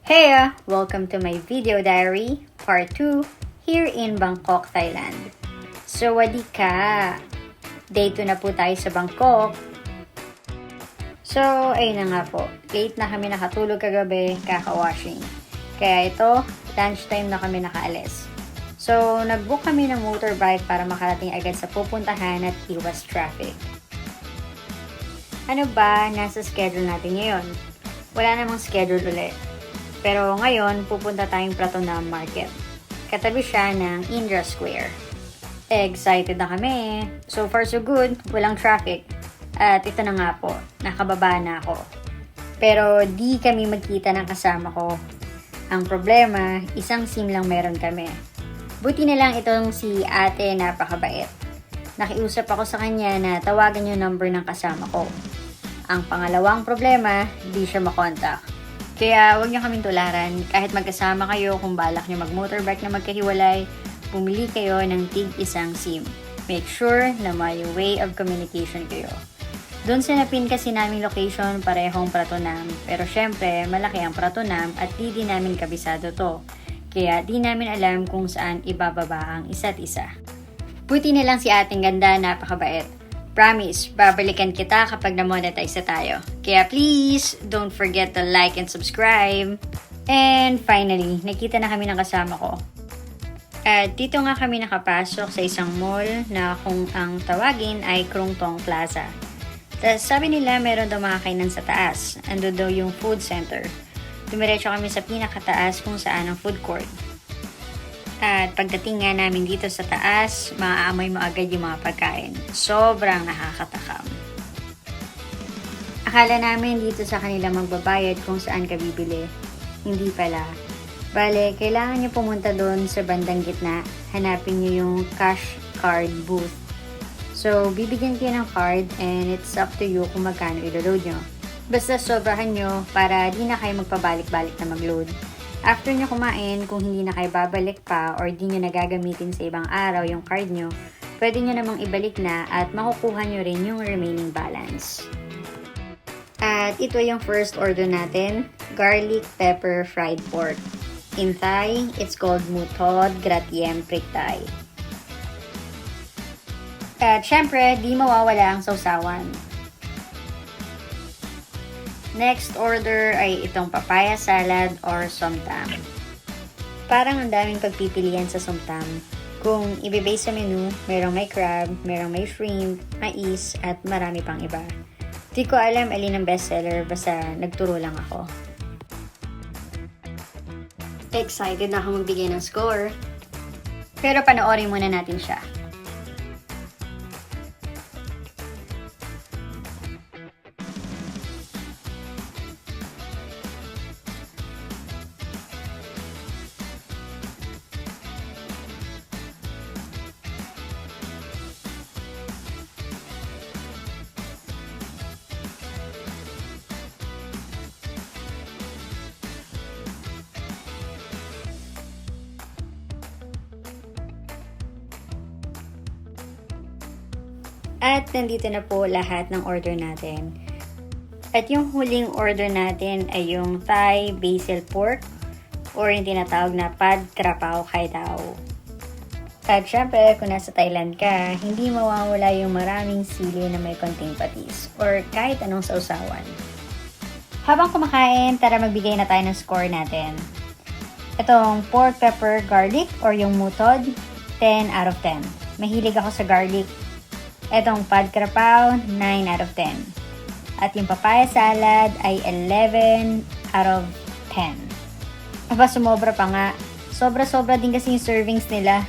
Hey! Welcome to my video diary, part 2, here in Bangkok, Thailand. So, wadi ka! Day 2 na po tayo sa Bangkok. So, ayun na nga po. Late na kami nakatulog kagabi, kaka-washing. Kaya ito, lunchtime na kami nakaalis. So, nag-book kami ng motorbike para makarating agad sa pupuntahan at iwas traffic. Ano ba nasa schedule natin ngayon? Wala namang schedule ulit. Pero ngayon, pupunta tayong Pratunam Market. Katabi siya ng Indra Square. Excited na kami. So far so good, walang traffic. At ito na nga po, nakababa na ako. Pero di kami magkita ng kasama ko. Ang problema, isang SIM lang meron kami. Buti na lang itong si ate napakabait. Nakiusap ako sa kanya na tawagan yung number ng kasama ko. Ang pangalawang problema, di siya makontak. Kaya huwag niyo kaming tularan. Kahit magkasama kayo, kung balak niyo mag-motorbike na magkahiwalay, pumili kayo ng tig-isang SIM. Make sure na may way of communication kayo. Doon sa napin kasi naming location, parehong Pratunam. Pero syempre, malaki ang Pratunam at di namin kabisado to. Kaya di namin alam kung saan ibababa ang isa't isa. Buti na lang si ating ganda, napakabait. Promise, babalikan kita kapag na-monetize na tayo. Kaya please, don't forget to like and subscribe. And finally, nakita na kami ng kasama ko. At dito nga kami nakapasok sa isang mall na kung ang tawagin ay Krungtong Plaza. Tapos sabi nila meron daw mga kainan sa taas. Ando daw yung food center. Dumiretso kami sa pinakataas kung saan ang food court. At pagdating nga namin dito sa taas, maaamoy mo agad yung mga pagkain. Sobrang nakakatakam. Akala namin dito sa kanila magbabayad kung saan ka bibili. Hindi pala. Bale, kailangan nyo pumunta doon sa bandang gitna. Hanapin nyo yung cash card booth. So, bibigyan kayo ng card and it's up to you kung magkano ilo-load nyo. Basta sobrahan nyo para di na kayo magpabalik-balik na mag-load. After nyo kumain, kung hindi na kayo babalik pa or di nyo nagagamitin sa ibang araw yung card nyo, pwede nyo namang ibalik na at makukuha nyo rin yung remaining balance. At ito yung first order natin, garlic pepper fried pork. In Thai, it's called Mutod Gratiem Prik Thai. At syempre, di mawawala ang sausawan. Next order ay itong papaya salad or somtam. Parang ang daming pagpipilian sa somtam. Kung ibibase sa menu, merong may crab, merong may shrimp, mais, at marami pang iba. Di ko alam alin ang bestseller, basta nagturo lang ako. Excited na ako magbigay ng score. Pero panoorin muna natin siya. At nandito na po lahat ng order natin. At yung huling order natin ay yung Thai basil pork or yung tinatawag na pad krapao kai dao. At syempre, kung nasa Thailand ka, hindi mawawala yung maraming sili na may konting patis or kahit anong sausawan. Habang kumakain, tara magbigay na tayo ng score natin. Itong pork pepper garlic or yung mutod, 10 out of 10. Mahilig ako sa garlic. Etong pad krapao, 9 out of 10. At yung papaya salad ay 11 out of 10. Aba, sumobra pa nga. Sobra-sobra din kasi yung servings nila.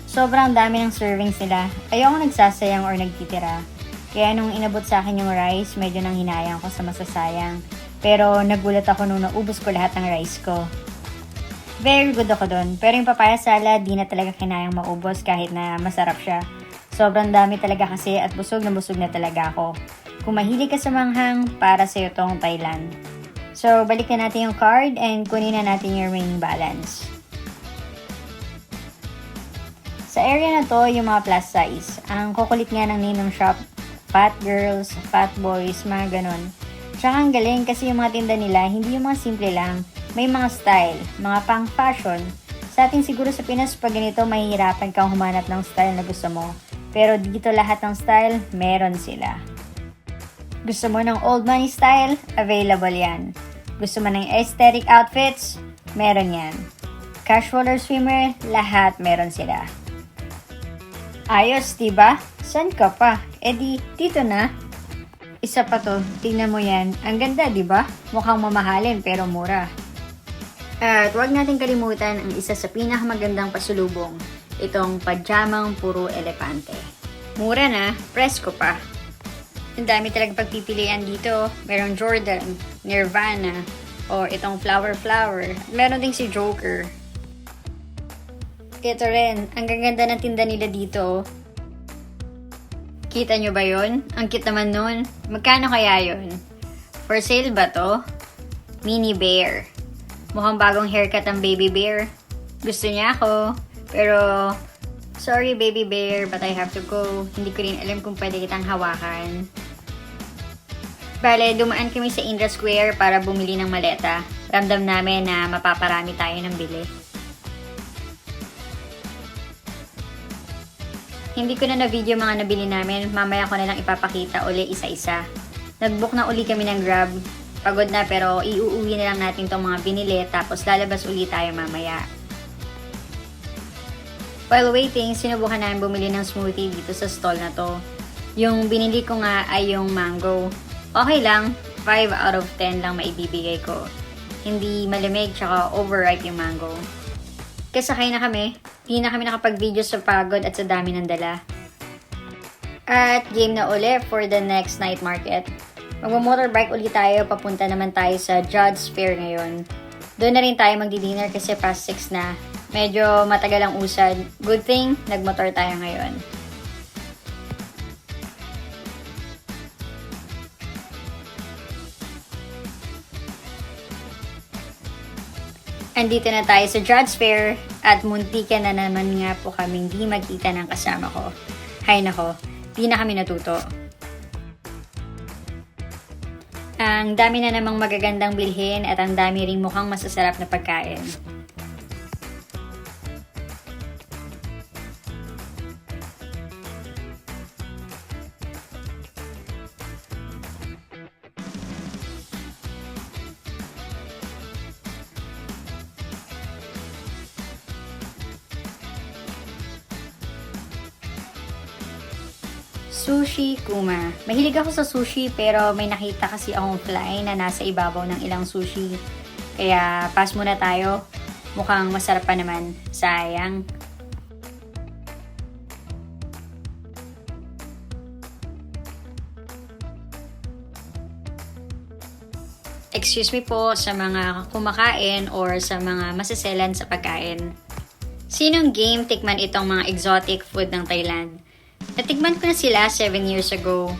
Sobrang dami ng servings nila. Ayoko nagsasayang or nagtitira. Kaya nung inabot sa akin yung rice, medyo nang hinayang ko sa masasayang. Pero nagulat ako nung naubos ko lahat ng rice ko. Very good ako dun. Pero yung papaya salad, di na talaga kinayang maubos kahit na masarap siya. Sobrang dami talaga kasi at busog na talaga ako. Kung mahilig ka sa manghang, para sa'yo tong Thailand. So, balikan natin yung card and kunin na natin yung remaining balance. Sa area na to, yung mga plus size. Ang kukulit nga ng name ng shop, fat girls, fat boys, mga ganon. Tsaka ang galing kasi yung mga tinda nila, hindi yung mga simple lang. May mga style, mga pang fashion. Sa atin siguro sa Pinas, pag ganito, mahihirapan kang humanap ng style na gusto mo. Pero dito lahat ng style, meron sila. Gusto mo ng old money style? Available yan. Gusto mo ng aesthetic outfits? Meron yan. Casual or swimwear? Lahat meron sila. Ayos, diba? San ka pa? Dito na. Isa pa to, tingnan mo yan. Ang ganda, diba? Mukhang mamahalin pero mura. At huwag natin kalimutan ang isa sa pinakamagandang pasulubong. Itong pajamang puro elepante. Mura na, presko pa. Ang dami talagang pagpipilian dito. Merong Jordan, Nirvana, o itong Flower. Meron ding si Joker. Ito rin, ang gaganda ng tinda nila dito. Kita nyo ba yon? Ang cute naman nun. Magkano kaya yon? For sale ba to? Mini bear. Mukhang bagong haircut ang baby bear. Gusto niya ako. Pero, sorry baby bear, but I have to go. Hindi ko rin alam kung pwede kitang hawakan. Bale, dumaan kami sa Indra Square para bumili ng maleta. Ramdam namin na mapaparami tayo ng bili. Hindi ko na na-video mga nabili namin. Mamaya ko na lang ipapakita uli isa-isa. Nag-book na uli kami ng Grab. Pagod na pero iuuwi na lang natin tong mga binili tapos lalabas uli tayo mamaya. While waiting, sinubukan namin bumili ng smoothie dito sa stall na to. Yung binili ko nga ay yung mango. Okay lang, 5 out of 10 lang maibibigay ko. Hindi malamig tsaka overripe yung mango. Kasakay na kami. Hindi na kami nakapag-video sa pagod at sa dami ng dala. At game na uli for the next night market. Magmo-motorbike ulit tayo, papunta naman tayo sa Judge Fair ngayon. Doon na rin tayo magdi-dinner kasi past 6 na. Medyo matagal ang usad. Good thing, nagmotor tayo ngayon. Andito na tayo sa Judge Fair at muntikan na naman nga po kaming di magkita ng kasama ko. Hay nako, di na kami natuto. Ang dami na namang magagandang bilhin at ang dami ring mukhang masasarap na pagkain. Sushi Kuma. Mahilig ako sa sushi pero may nakita kasi akong fly na nasa ibabaw ng ilang sushi. Kaya pass muna tayo. Mukhang masarap pa naman. Sayang. Excuse me po sa mga kumakain or sa mga masaselan sa pagkain. Sinong game tikman itong mga exotic food ng Thailand? Natikman ko na sila 7 years ago.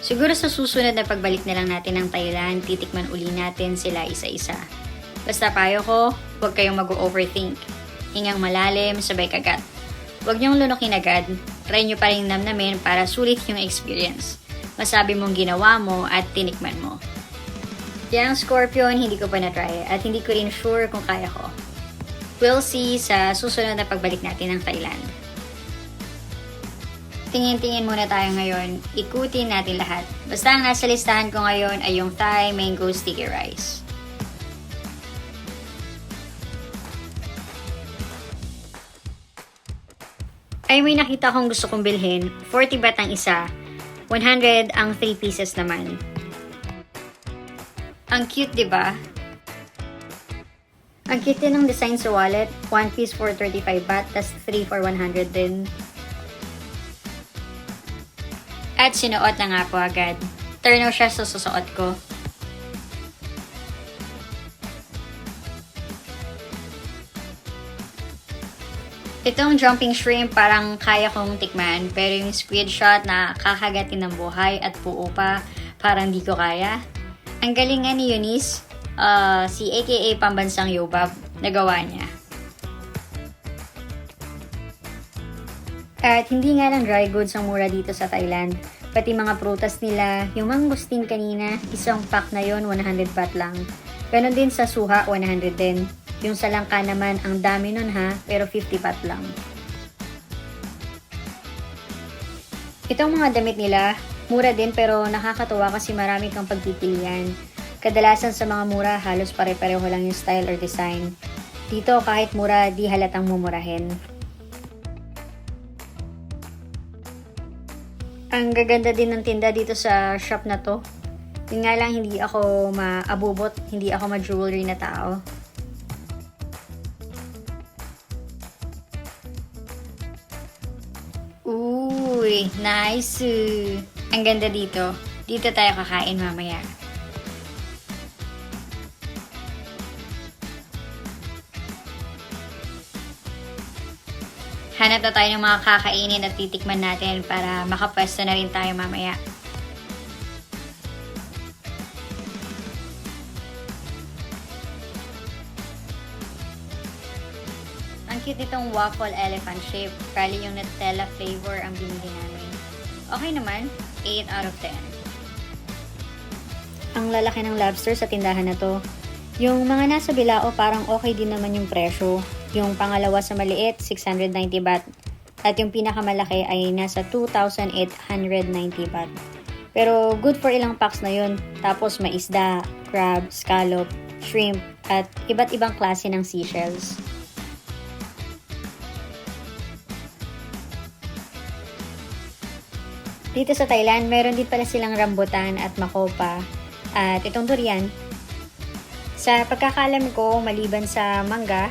Siguro sa susunod na pagbalik na lang natin ng Thailand, titikman uli natin sila isa-isa. Basta payo ko, huwag kayong mag-overthink. Hingang malalim, sabay kagat. Huwag niyong lunukin agad. Try niyo pa rin namnamin para sulit yung experience. Masabi mong ginawa mo at tinikman mo. Yang scorpion, hindi ko pa na-try at hindi ko rin sure kung kaya ko. We'll see sa susunod na pagbalik natin ng Thailand. Tingin-tingin muna tayo ngayon. Ikutin natin lahat. Basta ang nasa listahan ko ngayon ay yung Thai Mango Sticky Rice. Ay may nakita kong gusto kong bilhin. 40 baht ang isa. 100 ang 3 pieces naman. Ang cute, diba? Ang cute din ng design sa wallet. 1 piece for 35 baht, tas 3 for 100 din. At sinuot na nga po agad. Turn out siya sa susuot ko. Itong jumping shrimp parang kaya kong tikman. Pero yung squid shot na kakagatin ng buhay at puo pa, parang di ko kaya. Ang galing nga ni Eunice, si aka Pambansang Yobab, nagawa niya. At hindi nga lang dry goods ang mura dito sa Thailand. Pati mga prutas nila, yung mangosteen kanina, isang pack na yon 100 baht lang. Ganon din sa suha, 100 din. Yung sa langka naman, ang dami nun ha, pero 50 baht lang. Itong mga damit nila, mura din pero nakakatuwa kasi marami kang pagpipilian. Kadalasan sa mga mura, halos pare-pareho lang yung style or design. Dito kahit mura, di halatang mumurahin. Ang gaganda din ng tinda dito sa shop na to. Yun nga lang, hindi ako maabubot, hindi ako ma-jewelry na tao. Uy, nice! Ang ganda dito. Dito tayo kakain mamaya. Hanap na tayo ng mga kakainin at titikman natin para makapwesto na rin tayo mamaya. Ang cute nitong waffle elephant shape. Kali yung Nutella flavor ang binili namin. Okay naman, 8 out of 10. Ang lalaki ng lobster sa tindahan na to. Yung mga nasa bilao parang okay din naman yung presyo. Yung pangalawa sa maliit, 690 baht. At yung pinakamalaki ay nasa 2,890 baht. Pero good for ilang packs na yun. Tapos may isda, crab, scallop, shrimp, at iba't ibang klase ng seashells. Dito sa Thailand, meron din pala silang rambutan at makopa at itong durian. Sa pagkakaalam ko, maliban sa mangga,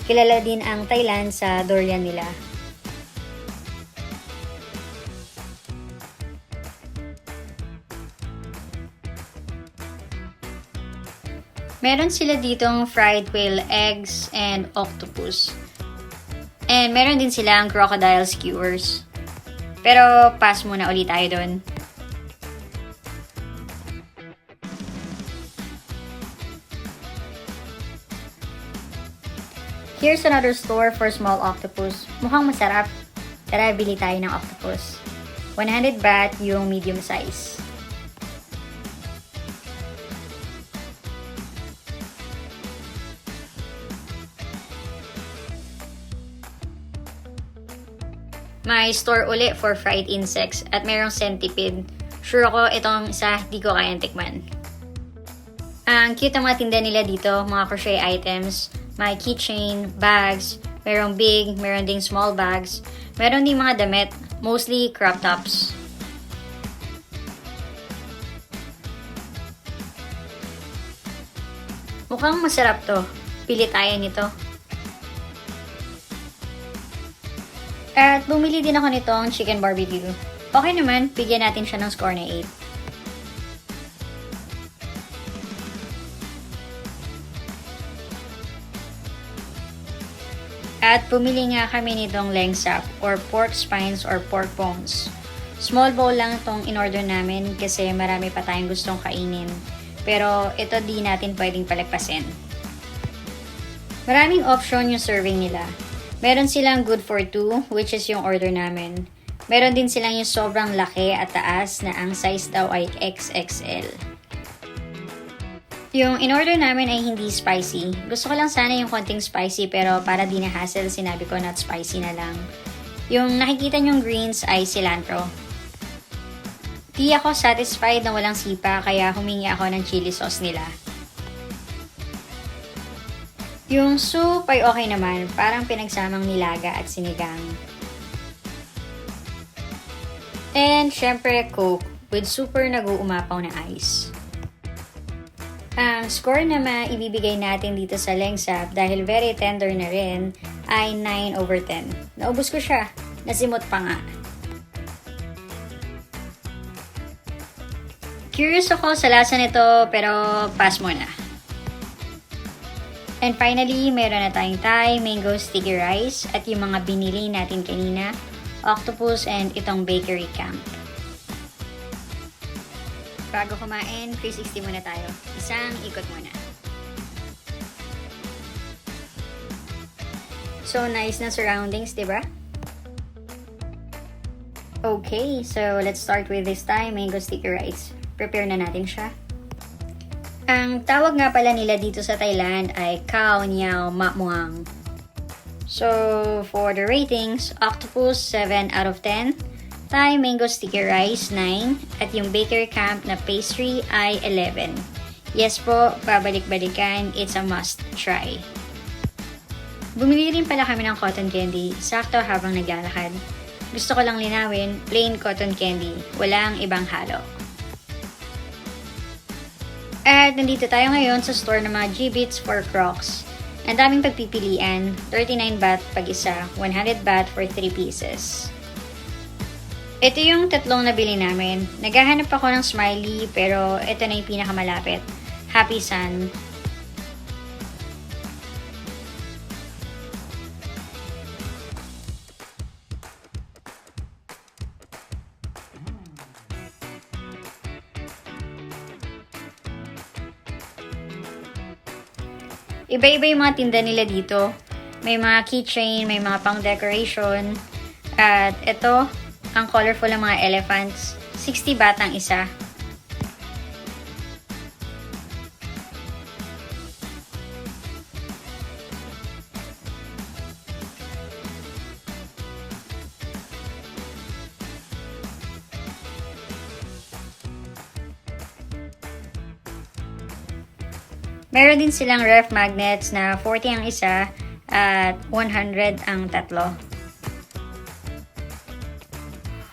kilala din ang Thailand sa durian nila. Meron sila ditong fried whale eggs and octopus. And meron din silang crocodile skewers. Pero pass muna ulit tayo doon. Here's another store for small octopus. Mukhang masarap. Tara, bili tayo ng octopus. 100 baht yung medium size. May store uli for fried insects at mayroong centipede. Sure ako itong isa di ko kayang tikman. Ang cute ng mga tinda nila dito, mga crochet items. May keychain, bags, mayroong big, mayroong ding small bags. Mayroong ding mga damit, mostly crop tops. Mukhang masarap to. Pili tayo nito. At bumili din ako nitong chicken barbecue. Okay naman, bigyan natin siya ng score na 8. At bumili nga kami nitong lengsap or pork spines or pork bones. Small bowl lang itong in-order namin kasi marami pa tayong gustong kainin. Pero ito di natin pwedeng palagpasin. Maraming option yung serving nila. Meron silang good for 2, which is yung order namin. Meron din silang yung sobrang laki at taas na ang size daw ay XXL. Yung in-order namin ay hindi spicy. Gusto ko lang sana yung konting spicy pero para di na hassle, sinabi ko not spicy na lang. Yung nakikita nyong greens ay cilantro. Di ako satisfied na walang sipa kaya humingi ako ng chili sauce nila. Yung soup ay okay naman, parang pinagsamang nilaga at sinigang. And syempre Coke with super nag-uumapaw na ice. Ang score na maibibigay natin dito sa lengsap dahil very tender na rin ay 9 over 10. Naubos ko siya, nasimot pa nga. Curious ako sa lasa nito pero pass muna. And finally, meron na tayong Thai mango sticky rice at yung mga binili natin kanina, octopus and itong bakery camp. Bago kumain, 360 muna tayo. Isang ikot muna. So nice na surroundings, diba? Okay, so let's start with this Thai mango sticky rice. Prepare na natin siya. Ang tawag nga pala nila dito sa Thailand ay Khao Niao Ma Muang. So, for the ratings, octopus 7 out of 10, Thai mango sticky rice 9, at yung bakery camp na pastry ay 11. Yes po, babalik-balikan, it's a must try. Bumili rin pala kami ng cotton candy, sakto habang naglalakad. Gusto ko lang linawin, plain cotton candy, walang ibang halo. At nandito tayo ngayon sa store ng mga Jibbitz for Crocs. Ang daming pagpipilian, 39 baht pag isa, 100 baht for 3 pieces. Ito yung tatlong nabili namin. Naghahanap ako ng smiley pero ito na yung pinakamalapit. Happy Sun. Iba-iba yung mga tinda nila dito. May mga keychain, may mga pang decoration. At ito, ang colorful ng mga elephants. 60 baht ang isa. Meron din silang ref magnets na 40 ang isa at 100 ang tatlo.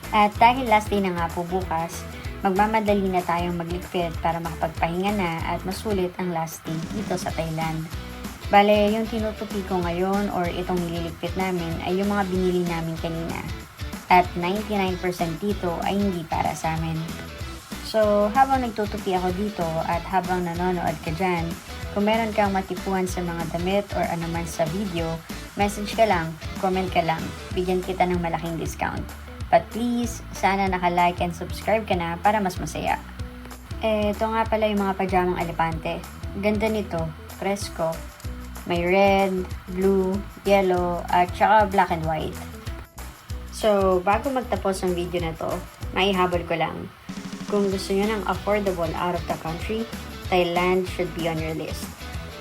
At dahil last day na nga po bukas, magmamadali na tayong magligpit para makapagpahinga na at masulit ang last day dito sa Thailand. Bale, yung tinutupi ko ngayon or itong nililigpit namin ay yung mga binili namin kanina. At 99% dito ay hindi para sa amin. So, habang nagtutupi ako dito at habang nanonood ka dyan, kung meron kang matipuan sa mga damit or anuman sa video, message ka lang, comment ka lang, bigyan kita ng malaking discount. But please, sana naka-like and subscribe ka na para mas masaya. Ito nga pala yung mga pajamang elepante. Ganda nito, presko. May red, blue, yellow, at saka black and white. So, bago magtapos ang video na to, maihabol ko lang. Kung gusto nyo ng affordable out of the country, Thailand should be on your list.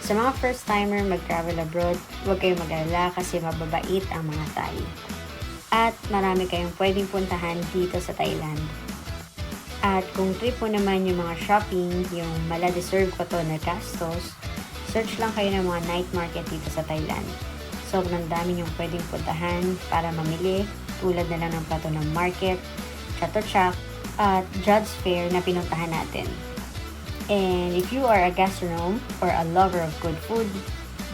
Sa mga first-timer mag-travel abroad, huwag kayong mag-alala kasi mababait ang mga Thai. At marami kayong pwedeng puntahan dito sa Thailand. At kung trip mo naman yung mga shopping, yung mala-deserve ko to na gastos, search lang kayo ng mga night market dito sa Thailand. Sobrang dami yung pwedeng puntahan para mamili, tulad na lang ng plato ng market, chatuchak, at Jud's Fair na pinuntahan natin. And if you are a gastronome or a lover of good food,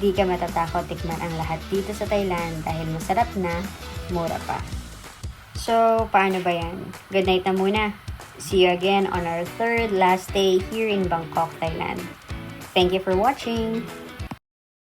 di ka matatakot tikman ang lahat dito sa Thailand dahil masarap na, mura pa. So, paano ba yan? Good night na muna. See you again on our third last day here in Bangkok, Thailand. Thank you for watching!